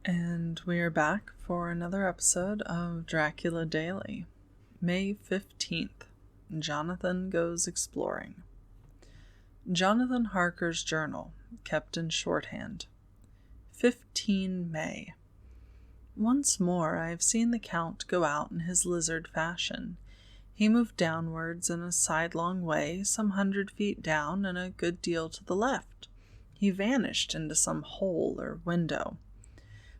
And we are back for another episode of Dracula Daily. May 15th. Jonathan Goes Exploring. Jonathan Harker's journal, kept in shorthand. 15 May. Once more I have seen the Count go out in his lizard fashion. He moved downwards in a sidelong way, some 100 feet down and a good deal to the left. He vanished into some hole or window.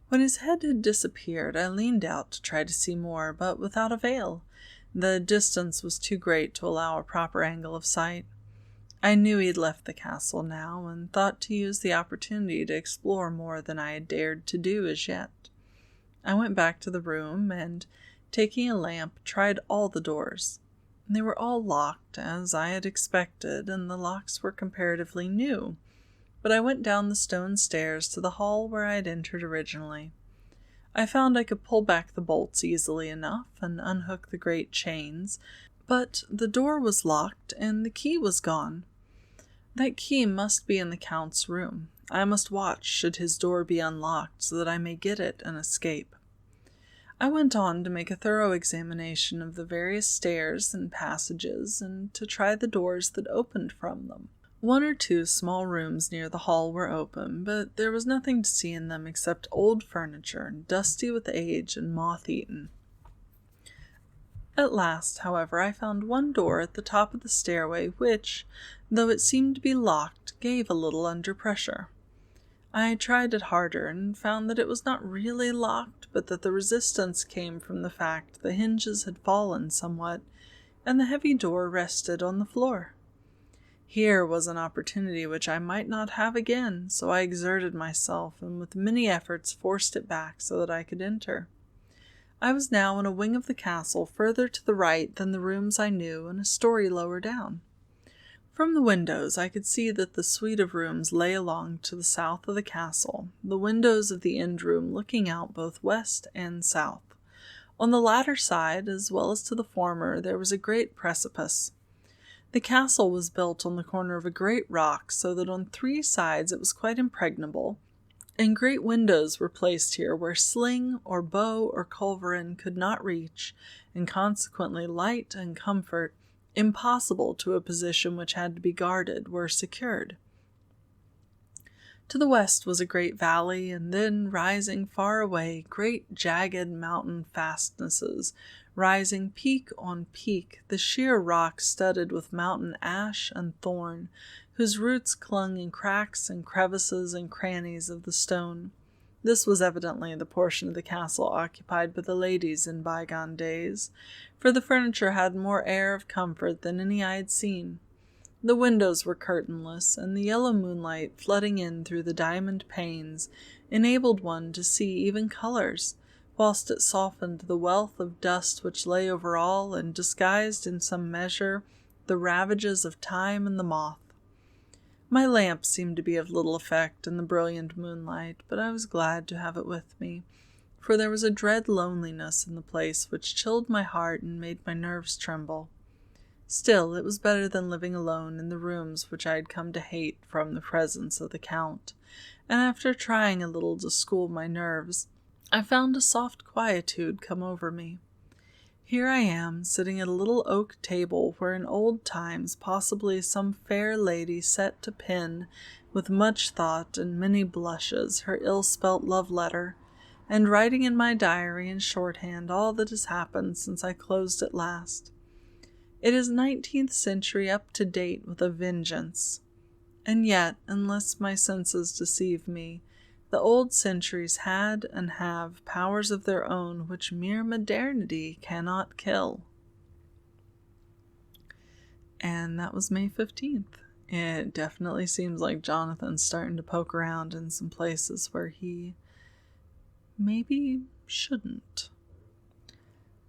When his head had disappeared, I leaned out to try to see more, but without avail. The distance was too great to allow a proper angle of sight. I knew he had left the castle now, and thought to use the opportunity to explore more than I had dared to do as yet. I went back to the room, and, taking a lamp, tried all the doors. They were all locked, as I had expected, and the locks were comparatively new. But I went down the stone stairs to the hall where I had entered originally. I found I could pull back the bolts easily enough and unhook the great chains, but the door was locked and the key was gone. That key must be in the Count's room. I must watch should his door be unlocked so that I may get it and escape. I went on to make a thorough examination of the various stairs and passages and to try the doors that opened from them. One or two small rooms near the hall were open, but there was nothing to see in them except old furniture, dusty with age and moth-eaten. At last, however, I found one door at the top of the stairway which, though it seemed to be locked, gave a little under pressure. I tried it harder and found that it was not really locked, but that the resistance came from the fact the hinges had fallen somewhat, and the heavy door rested on the floor. Here was an opportunity which I might not have again, so I exerted myself, and with many efforts forced it back so that I could enter. I was now in a wing of the castle further to the right than the rooms I knew, and a story lower down. From the windows I could see that the suite of rooms lay along to the south of the castle, the windows of the end room looking out both west and south. On the latter side, as well as to the former, there was a great precipice. The castle was built on the corner of a great rock, so that on 3 sides it was quite impregnable, and great windows were placed here where sling or bow or culverin could not reach, and consequently light and comfort, impossible to a position which had to be guarded, were secured. To the west was a great valley, and then, rising far away, great jagged mountain fastnesses, rising peak on peak, the sheer rock studded with mountain ash and thorn, whose roots clung in cracks and crevices and crannies of the stone. This was evidently the portion of the castle occupied by the ladies in bygone days, for the furniture had more air of comfort than any I had seen. The windows were curtainless, and the yellow moonlight flooding in through the diamond panes enabled one to see even colors, whilst it softened the wealth of dust which lay over all and disguised in some measure the ravages of time and the moth. My lamp seemed to be of little effect in the brilliant moonlight, but I was glad to have it with me, for there was a dread loneliness in the place which chilled my heart and made my nerves tremble. Still, it was better than living alone in the rooms which I had come to hate from the presence of the Count, and after trying a little to school my nerves, I found a soft quietude come over me. Here I am, sitting at a little oak table where in old times possibly some fair lady set to pen, with much thought and many blushes, her ill-spelt love letter, and writing in my diary in shorthand all that has happened since I closed it last. It is 19th century up to date with a vengeance. And yet, unless my senses deceive me, the old centuries had and have powers of their own which mere modernity cannot kill. And that was May 15th. It definitely seems like Jonathan's starting to poke around in some places where he maybe shouldn't.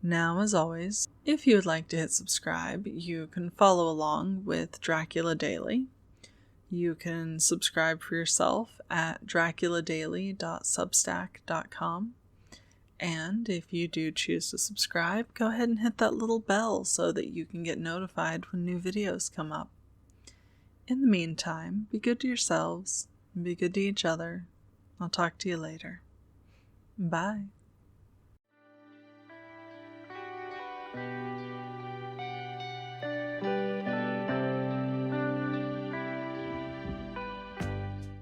Now, as always, if you would like to hit subscribe, you can follow along with Dracula Daily. You can subscribe for yourself at draculadaily.substack.com. And if you do choose to subscribe, go ahead and hit that little bell so that you can get notified when new videos come up. In the meantime, be good to yourselves and be good to each other. I'll talk to you later. Bye.